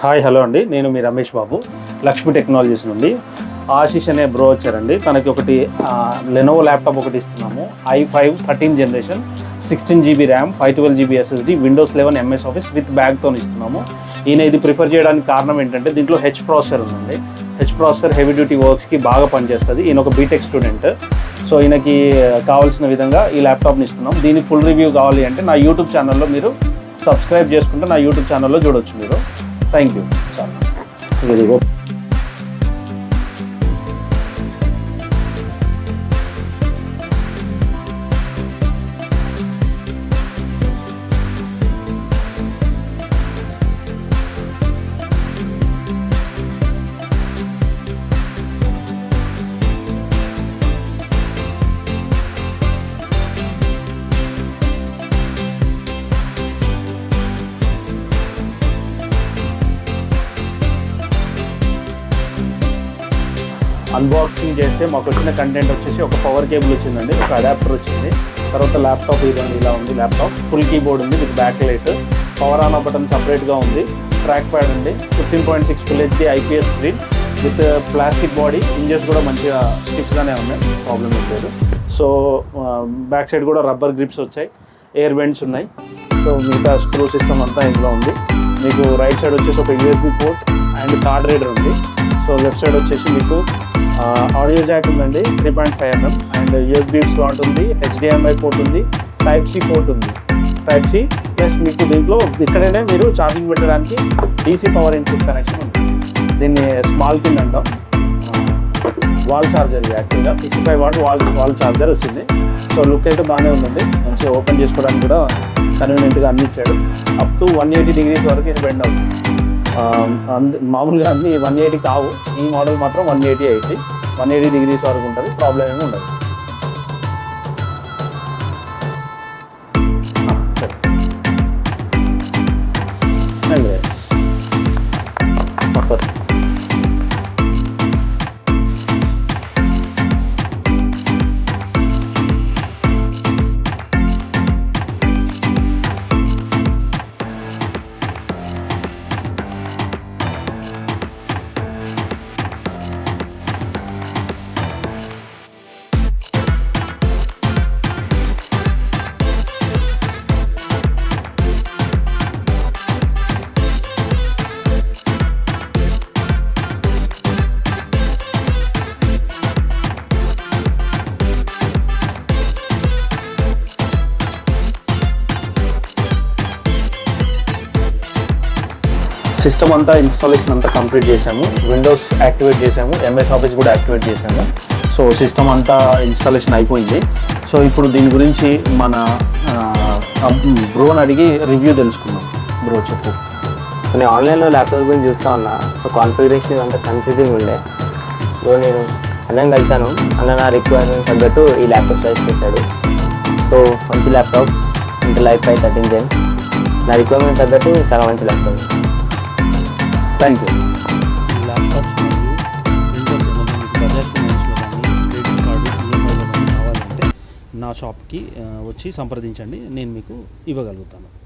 Hi hello అండి, నేను మీ Ramesh Babu Lakshmi technologies నుండి. ఆశిష్ అనే బ్రో వచ్చారండి. తనకి ఒకటి లెనోవో ల్యాప్టాప్ ఒకటి ఇస్తున్నాము. i5 13 generation 16 GB RAM 512 GB SSD Windows 11 MS office with బ్యాగ్తో ఇస్తున్నాము. ఈయన ఇది ప్రిఫర్ చేయడానికి కారణం ఏంటంటే దీంట్లో హెచ్ ప్రాసెసర్ ఉందండి. హెచ్ ప్రాసెసర్ హెవీ డ్యూటీ వర్క్స్కి బాగా పనిచేస్తుంది. ఈయన ఒక బీటెక్ స్టూడెంట్. సో ఈయనకి కావాల్సిన విధంగా ఈ ల్యాప్టాప్ని ఇస్తున్నాం. దీని ఫుల్ రివ్యూ కావాలి అంటే నా యూట్యూబ్ ఛానల్లో మీరు సబ్స్క్రైబ్ చేసుకుంటే నా యూట్యూబ్ ఛానల్లో చూడొచ్చు మీరు. Thank you sir. అన్బాక్సింగ్ చేస్తే మాకు వచ్చిన కంటెంట్ వచ్చేసి ఒక పవర్ కేబుల్ వచ్చిందండి, ఒక అడాప్టర్ వచ్చింది. తర్వాత ల్యాప్టాప్ ఇదండి, ఇలా ఉంది ల్యాప్టాప్. ఫుల్ కీబోర్డ్ ఉంది with back light, power on button సపరేట్గా ఉంది, ట్రాక్ ప్యాడ్ అండి, 15.6 Full HD IPS screen with plastic body. Hinges కూడా మంచిగా స్టిఫ్గానే ఉన్నాయి, ప్రాబ్లమ్ ఏం లేదు. సో బ్యాక్ సైడ్ కూడా రబ్బర్ గ్రిప్స్ వచ్చాయి, ఎయిర్ వెంట్స్ ఉన్నాయి. సో మిగతా స్క్రూ సిస్టమ్ అంతా ఇందులో ఉంది. మీకు రైట్ సైడ్ వచ్చేసి ఒక USB port and card reader ఉంది. సో లెఫ్ట్ సైడ్ వచ్చేసి మీకు ఆడియో జాక్ ఉందండి, 3.5mm అండ్ USB స్లాట్ ఉంది, HDMI పోర్ట్ ఉంది, Type-C పోర్ట్ ఉంది. Type-C ప్లస్ మీకు దీంట్లో ఇక్కడనే మీరు ఛార్జింగ్ పెట్టడానికి DC పవర్ ఇన్పుట్ కనెక్షన్ ఉంది. దీన్ని స్మాల్ కింద అంటాం. వాల్ ఛార్జర్ యాక్చువల్గా 65 వాట్ వాల్ ఛార్జర్ వచ్చింది. సో లుక్ అయితే బాగానే ఉందండి, మంచిగా ఓపెన్ చేసుకోవడానికి కూడా కన్వీనియంట్గా అన్ని ఇచ్చాడు. అప్ టు 180 degrees వరకు ఇది బెండ్ అవుతుంది. మామూలుగా అన్ని 180 కావు, ఈ మోడల్ మాత్రం 180 degrees వరకు ఉంటుంది, ప్రాబ్లం ఏమి ఉండదు. సిస్టమ్ అంతా ఇన్స్టాలేషన్ అంతా కంప్లీట్ చేసాము. విండోస్ యాక్టివేట్ చేసాము, MS ఆఫీస్ కూడా యాక్టివేట్ చేసాము. సో సిస్టమ్ అంతా ఇన్స్టాలేషన్ అయిపోయింది. సో ఇప్పుడు దీని గురించి మన బ్రోని అడిగి రివ్యూ తెలుసుకుందాం. బ్రో చెప్పు. నేను ఆన్లైన్లో ల్యాప్టాప్ గురించి చూస్తూ ఉన్నా. సో కాన్ఫిగరేషన్ అంతా కన్ఫ్యూజింగ్ ఉండే. సో నేను అన్నని కలిసాను, అన్న నా రిక్వైర్మెంట్ తగ్గట్టు ఈ ల్యాప్టాప్ సజెస్ట్ చేశాడు. సో మంచి ల్యాప్టాప్, ఇంటెల్ i5 13 Gen, నా రిక్వైర్మెంట్ తగ్గట్టు చాలా మంచి ల్యాప్టాప్. Thank you. ల్యాప్టాప్స్ మరియు ప్రింటర్స్ ఏమన్నా మీకు బజాజ్ ఫైనాన్స్లో కానీ క్రెడిట్ కార్డు EMIలో కానీ కావాలంటే నా షాప్కి వచ్చి సంప్రదించండి, నేను మీకు ఇవ్వగలుగుతాను.